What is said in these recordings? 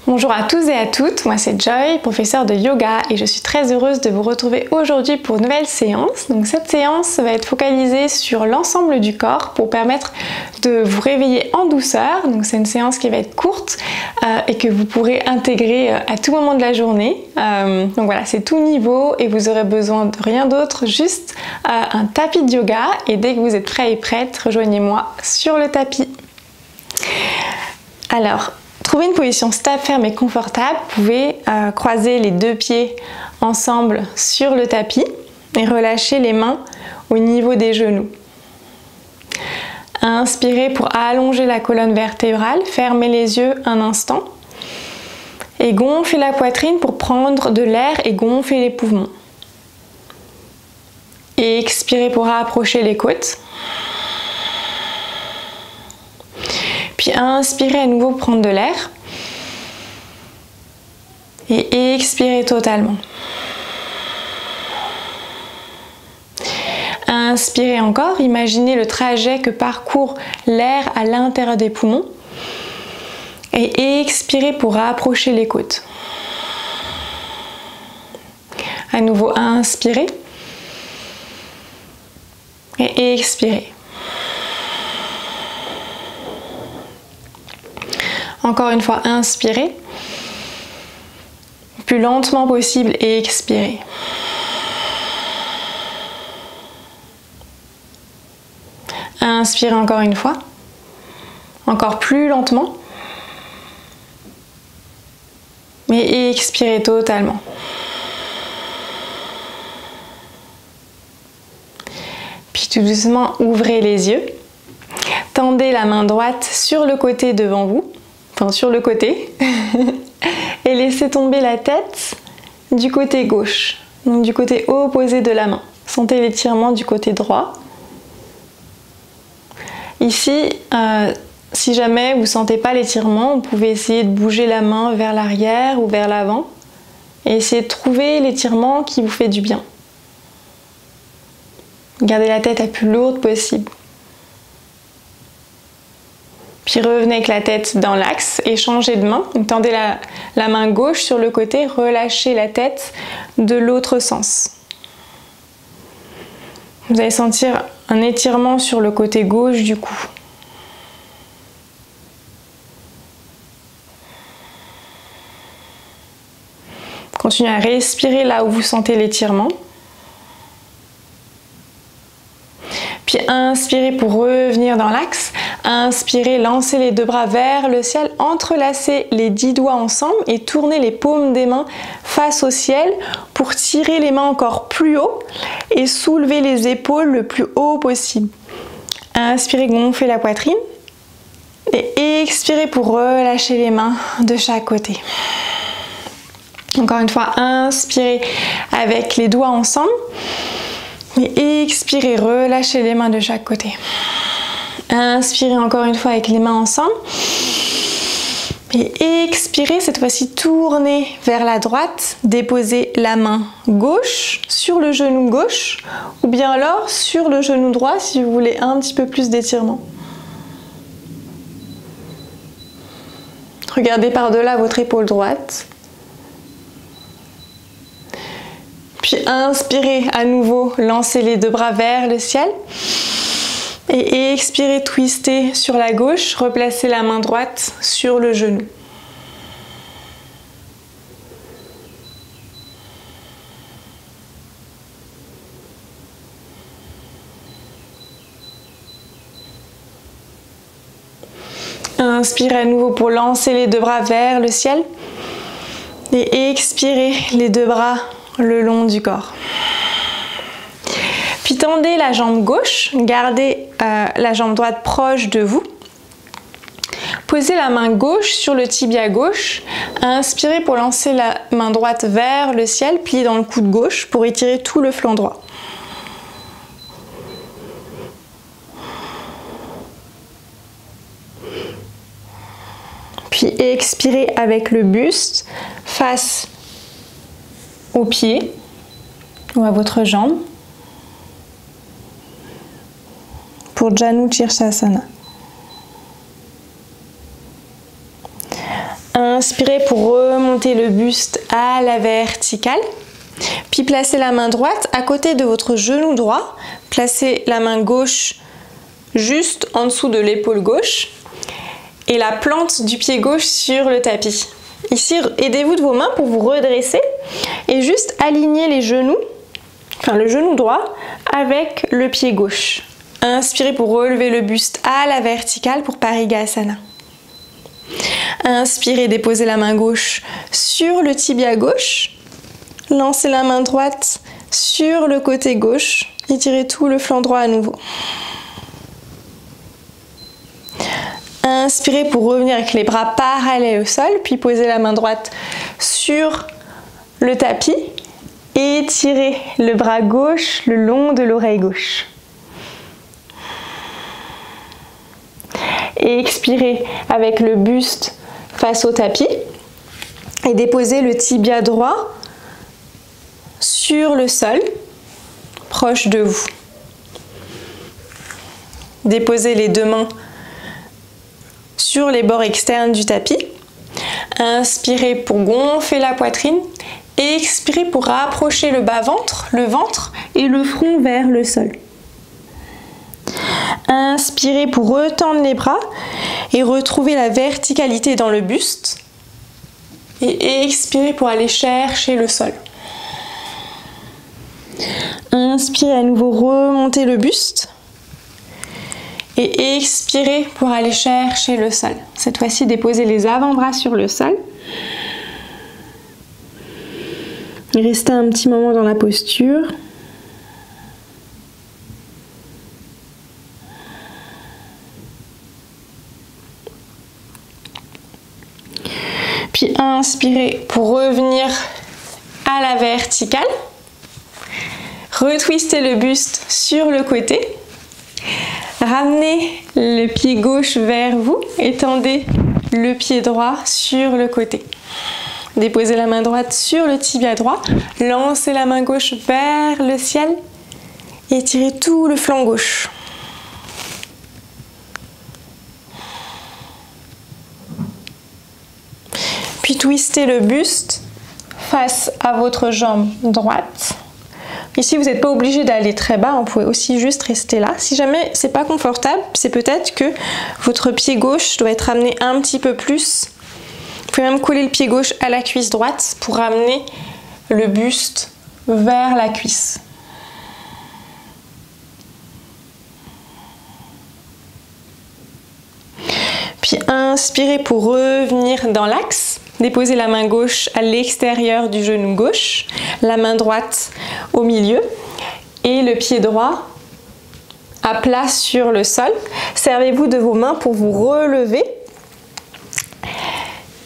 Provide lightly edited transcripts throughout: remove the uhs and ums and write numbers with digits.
Bonjour à tous et à toutes, moi c'est Joy, professeure de yoga et je suis très heureuse de vous retrouver aujourd'hui pour une nouvelle séance. Donc cette séance va être focalisée sur l'ensemble du corps pour permettre de vous réveiller en douceur. Donc c'est une séance qui va être courte et que vous pourrez intégrer à tout moment de la journée. Donc voilà, c'est tout niveau et vous aurez besoin de rien d'autre, juste un tapis de yoga et dès que vous êtes prêt et prête, rejoignez-moi sur le tapis. Alors, trouvez une position stable, ferme et confortable. Vous pouvez croiser les deux pieds ensemble sur le tapis et relâcher les mains au niveau des genoux. Inspirez pour allonger la colonne vertébrale, fermez les yeux un instant et gonflez la poitrine pour prendre de l'air et gonfler les poumons. Et expirez pour rapprocher les côtes. Puis inspirez à nouveau, prendre de l'air. Et expirez totalement. Inspirez encore, imaginez le trajet que parcourt l'air à l'intérieur des poumons. Et expirez pour rapprocher les côtes. À nouveau, inspirez. Et expirez. Encore une fois, inspirez. Plus lentement possible et expirez. Inspirez encore une fois. Encore plus lentement. Et expirez totalement. Puis tout doucement, ouvrez les yeux. Tendez la main droite sur le côté devant vous. Enfin, sur le côté. Et laissez tomber la tête du côté gauche. Donc du côté opposé de la main. Sentez l'étirement du côté droit. Ici, si jamais vous ne sentez pas l'étirement, vous pouvez essayer de bouger la main vers l'arrière ou vers l'avant. Et essayer de trouver l'étirement qui vous fait du bien. Gardez la tête la plus lourde possible. Puis revenez avec la tête dans l'axe et changez de main. Donc, tendez la main gauche sur le côté, relâchez la tête de l'autre sens. Vous allez sentir un étirement sur le côté gauche du cou. Continuez à respirer là où vous sentez l'étirement. Puis inspirez pour revenir dans l'axe. Inspirez, lancez les deux bras vers le ciel, entrelacez les 10 doigts ensemble et tournez les paumes des mains face au ciel pour tirer les mains encore plus haut et soulever les épaules le plus haut possible. Inspirez, gonflez la poitrine et expirez pour relâcher les mains de chaque côté. Encore une fois, inspirez avec les doigts ensemble. Et expirez, relâchez les mains de chaque côté. Inspirez encore une fois avec les mains ensemble. Et expirez, cette fois-ci tournez vers la droite. Déposez la main gauche sur le genou gauche ou bien alors sur le genou droit si vous voulez un petit peu plus d'étirement. Regardez par-delà votre épaule droite. Puis inspirez à nouveau, lancez les deux bras vers le ciel. Et expirez, twistez sur la gauche, replacez la main droite sur le genou. Inspirez à nouveau pour lancer les deux bras vers le ciel. Et expirez les deux bras le long du corps. Puis tendez la jambe gauche, gardez la jambe droite proche de vous. Posez la main gauche sur le tibia gauche. Inspirez pour lancer la main droite vers le ciel, pliez dans le coude gauche pour étirer tout le flanc droit. Puis expirez avec le buste face au pied ou à votre jambe pour Janu Shirshasana. Inspirez pour remonter le buste à la verticale. Puis placez la main droite à côté de votre genou droit. Placez la main gauche juste en dessous de l'épaule gauche et la plante du pied gauche sur le tapis. Ici, aidez-vous de vos mains pour vous redresser et juste aligner les genoux, enfin le genou droit avec le pied gauche. Inspirez pour relever le buste à la verticale pour Parigasana. Inspirez, déposez la main gauche sur le tibia gauche. Lancez la main droite sur le côté gauche. Étirez tout le flanc droit à nouveau. Inspirez pour revenir avec les bras parallèles au sol, puis posez la main droite sur le tapis. Étirez le bras gauche le long de l'oreille gauche. Et expirez avec le buste face au tapis et déposez le tibia droit sur le sol, proche de vous. Déposez les deux mains sur les bords externes du tapis. Inspirez pour gonfler la poitrine et expirez pour rapprocher le bas-ventre, le ventre et le front vers le sol. Inspirez pour retendre les bras et retrouver la verticalité dans le buste. Et expirez pour aller chercher le sol. Inspirez à nouveau, remontez le buste. Et expirez pour aller chercher le sol. Cette fois-ci, déposez les avant-bras sur le sol. Restez un petit moment dans la posture. Puis inspirez pour revenir à la verticale. Retwistez le buste sur le côté. Ramenez le pied gauche vers vous. Étendez le pied droit sur le côté. Déposez la main droite sur le tibia droit. Lancez la main gauche vers le ciel. Étirez tout le flanc gauche. Puis twistez le buste face à votre jambe droite. Ici, vous n'êtes pas obligé d'aller très bas, vous pouvez aussi juste rester là. Si jamais c'est pas confortable, c'est peut-être que votre pied gauche doit être amené un petit peu plus. Vous pouvez même coller le pied gauche à la cuisse droite pour ramener le buste vers la cuisse. Puis inspirez pour revenir dans l'axe. Déposez la main gauche à l'extérieur du genou gauche, la main droite au milieu et le pied droit à plat sur le sol. Servez-vous de vos mains pour vous relever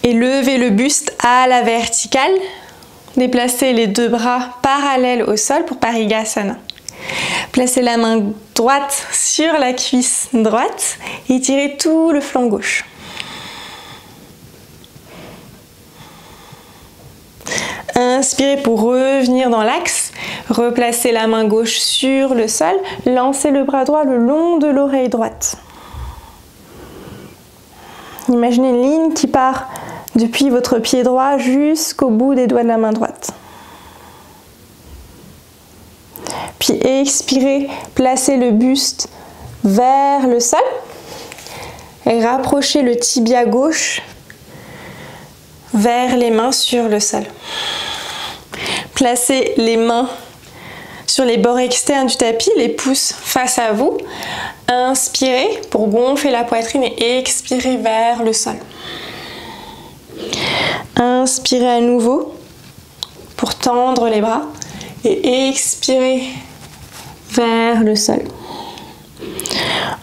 et levez le buste à la verticale. Déplacez les deux bras parallèles au sol pour Parigasana. Placez la main droite sur la cuisse droite et tirez tout le flanc gauche. Inspirez pour revenir dans l'axe. Replacez la main gauche sur le sol. Lancez le bras droit le long de l'oreille droite. Imaginez une ligne qui part depuis votre pied droit jusqu'au bout des doigts de la main droite. Puis expirez, placez le buste vers le sol et rapprochez le tibia gauche vers les mains sur le sol. Placez les mains sur les bords externes du tapis, les pouces face à vous. Inspirez pour gonfler la poitrine et expirez vers le sol. Inspirez à nouveau pour tendre les bras et expirez vers le sol.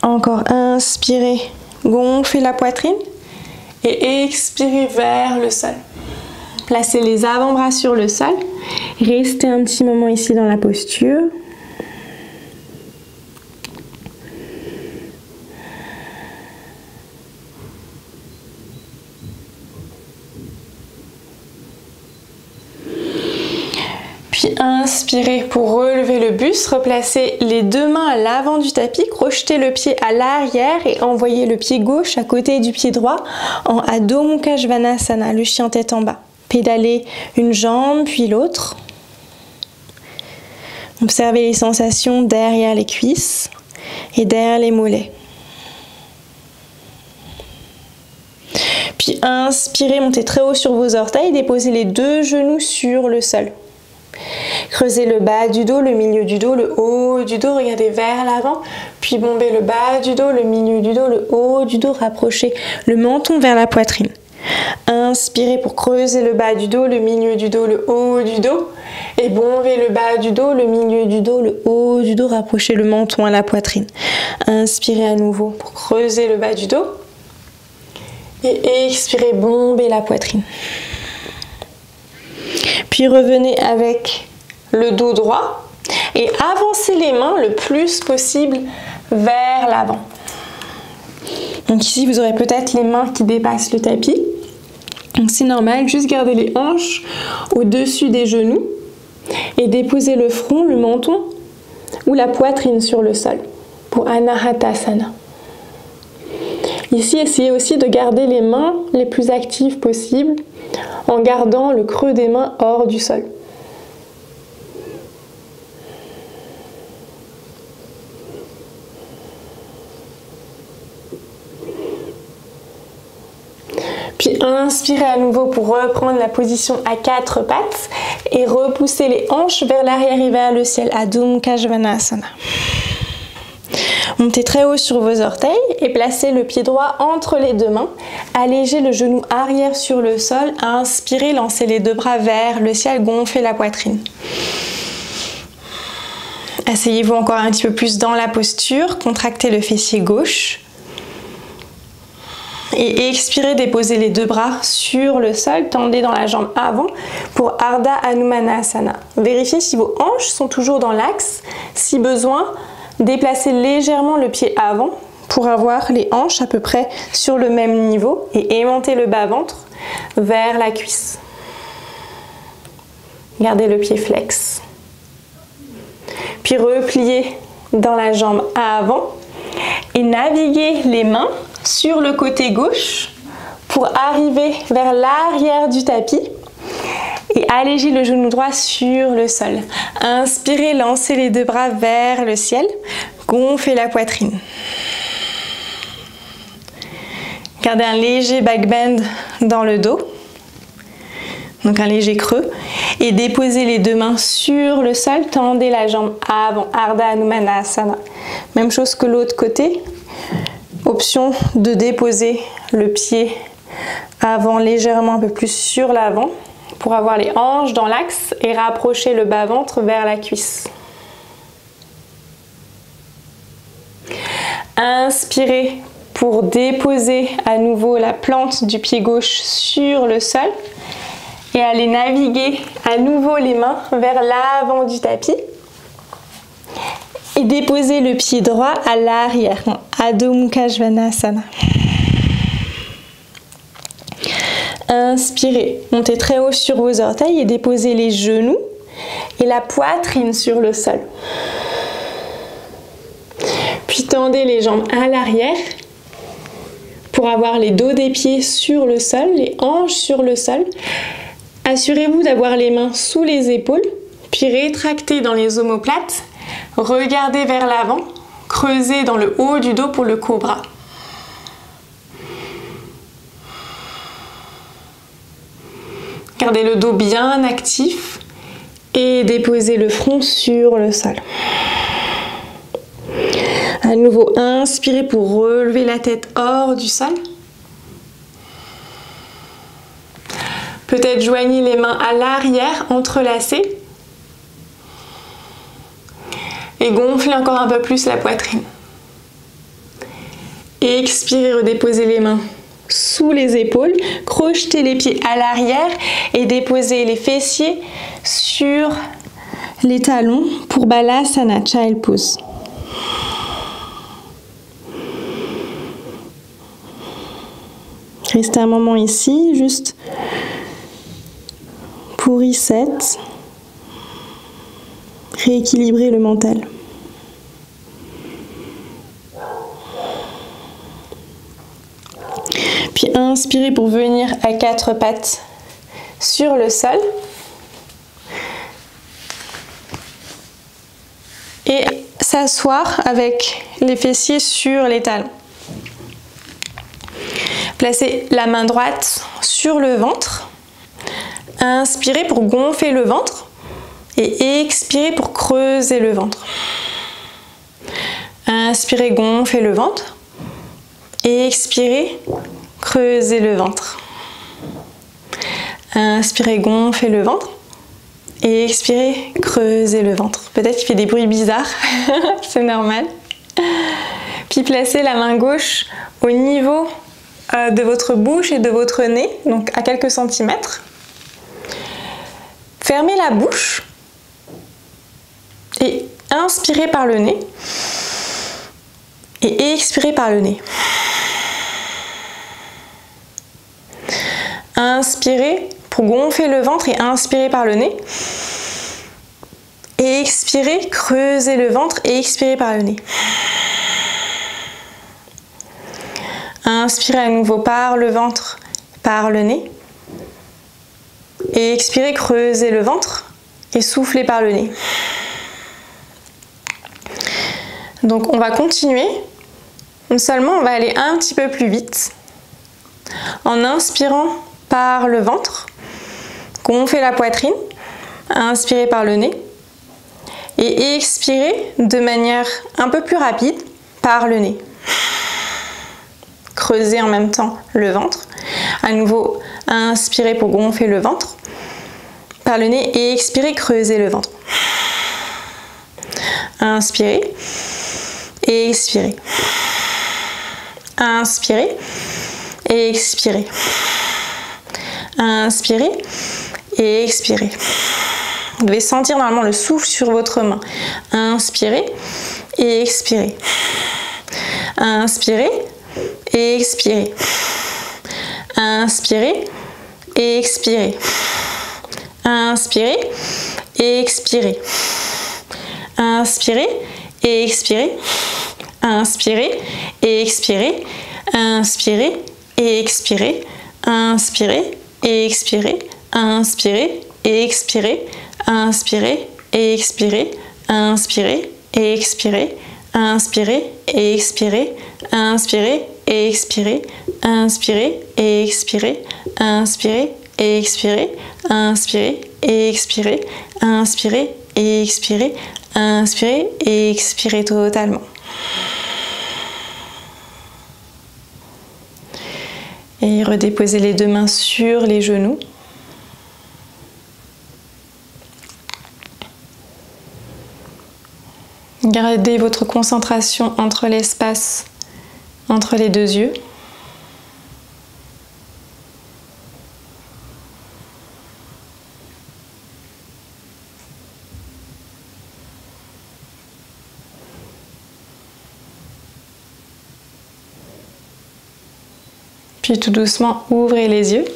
Encore inspirez, gonflez la poitrine et expirez vers le sol. Placez les avant-bras sur le sol. Restez un petit moment ici dans la posture. Puis inspirez pour relever le buste, replacez les deux mains à l'avant du tapis, crochetez le pied à l'arrière et envoyez le pied gauche à côté du pied droit en Adho Mukha Svanasana, le chien tête en bas. Pédalez une jambe puis l'autre. Observez les sensations derrière les cuisses et derrière les mollets. Puis inspirez, montez très haut sur vos orteils, déposez les deux genoux sur le sol. Creusez le bas du dos, le milieu du dos, le haut du dos, regardez vers l'avant, puis bombez le bas du dos, le milieu du dos, le haut du dos, rapprochez le menton vers la poitrine. Inspirez pour creuser le bas du dos, le milieu du dos, le haut du dos, et bombez le bas du dos, le milieu du dos, le haut du dos, rapprochez le menton à la poitrine. Inspirez à nouveau pour creuser le bas du dos, et expirez, bombez la poitrine. Puis revenez avec le dos droit et avancez les mains le plus possible vers l'avant. Donc ici, vous aurez peut-être les mains qui dépassent le tapis. Donc c'est normal, juste garder les hanches au-dessus des genoux et déposer le front, le menton ou la poitrine sur le sol pour Anahatasana. Ici, essayez aussi de garder les mains les plus actives possibles en gardant le creux des mains hors du sol. Puis inspirez à nouveau pour reprendre la position à quatre pattes et repoussez les hanches vers l'arrière et vers le ciel, Adho Mukha Svanasana. Montez très haut sur vos orteils et placez le pied droit entre les deux mains. Allégez le genou arrière sur le sol. Inspirez, lancez les deux bras vers le ciel, gonflez la poitrine. Asseyez-vous encore un petit peu plus dans la posture, contractez le fessier gauche. Et expirez, déposez les deux bras sur le sol, tendez dans la jambe avant pour Ardha Hanumanasana. Vérifiez si vos hanches sont toujours dans l'axe. Si besoin, déplacez légèrement le pied avant pour avoir les hanches à peu près sur le même niveau et aimantez le bas-ventre vers la cuisse. Gardez le pied flex. Puis repliez dans la jambe avant et naviguez les mains sur le côté gauche pour arriver vers l'arrière du tapis et allégez le genou droit sur le sol. Inspirez, lancez les deux bras vers le ciel, gonflez la poitrine. Gardez un léger back bend dans le dos, donc un léger creux, et déposez les deux mains sur le sol, tendez la jambe avant, Ardha Hanumanasana. Même chose que l'autre côté, option de déposer le pied avant légèrement un peu plus sur l'avant pour avoir les hanches dans l'axe et rapprocher le bas-ventre vers la cuisse. Inspirez pour déposer à nouveau la plante du pied gauche sur le sol et aller naviguer à nouveau les mains vers l'avant du tapis et déposer le pied droit à l'arrière, Adho Mukha Svanasana. Inspirez, montez très haut sur vos orteils et déposez les genoux et la poitrine sur le sol. Puis tendez les jambes à l'arrière pour avoir les dos des pieds sur le sol, les hanches sur le sol. Assurez-vous d'avoir les mains sous les épaules, puis rétractez dans les omoplates. Regardez vers l'avant, creusez dans le haut du dos pour le cobra. Gardez le dos bien actif et déposez le front sur le sol. À nouveau, inspirez pour relever la tête hors du sol. Peut-être joignez les mains à l'arrière, entrelacées. Et gonflez encore un peu plus la poitrine. Expirez, redéposez les mains sous les épaules, crochetez les pieds à l'arrière et déposez les fessiers sur les talons pour Balasana, Child Pose. Restez un moment ici, juste pour reset. rééquilibrer le mental. Puis inspirez pour venir à quatre pattes sur le sol. Et s'asseoir avec les fessiers sur les talons. Placez la main droite sur le ventre. Inspirez pour gonfler le ventre et expirez pour creuser le ventre. Inspirez, gonflez le ventre et expirez, creusez le ventre. Inspirez, gonflez le ventre et expirez, creusez le ventre. Peut-être qu'il fait des bruits bizarres, c'est normal. Puis placez la main gauche au niveau de votre bouche et de votre nez, donc à quelques centimètres. Fermez la bouche et inspirez par le nez et expirez par le nez. Inspirez pour gonfler le ventre et inspirez par le nez. Et expirez, creusez le ventre et expirez par le nez. Inspirez à nouveau par le ventre, par le nez. Et expirez, creusez le ventre et soufflez par le nez. Donc on va continuer. Seulement on va aller un petit peu plus vite. En inspirant par le ventre, gonflez la poitrine, inspirez par le nez. Et expirez de manière un peu plus rapide par le nez. Creusez en même temps le ventre. À nouveau, inspirez pour gonfler le ventre par le nez et expirez, creusez le ventre. Inspirez et expirez. Inspirez et expirez. Inspirez et expirez. Vous devez sentir normalement le souffle sur votre main. Inspirez et expirez. Inspirez et expirez. Inspirez et expirez. Inspirez et expirez. Inspirez et expirez. Inspirez et expirez. Inspirez et expirez. Inspirez et expirez. Inspirez et expirez. Inspirez et expirez, inspirez et expirez, inspirez et expirez, inspirez et expirez, inspirez et expirez, inspirez et expirez, inspirez et expirez, inspirez et expirez, inspirez et expirez totalement. Et redéposez les deux mains sur les genoux. Gardez votre concentration entre l'espace entre les deux yeux. Puis tout doucement, ouvrez les yeux.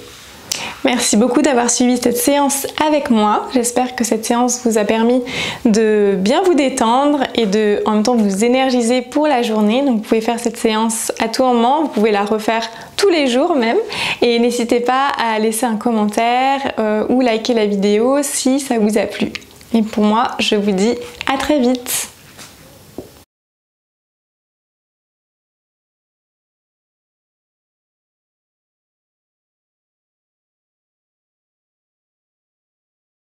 Merci beaucoup d'avoir suivi cette séance avec moi. J'espère que cette séance vous a permis de bien vous détendre et de en même temps vous énergiser pour la journée. Donc vous pouvez faire cette séance à tout moment, vous pouvez la refaire tous les jours même. Et n'hésitez pas à laisser un commentaire ou liker la vidéo si ça vous a plu. Et pour moi, je vous dis à très vite.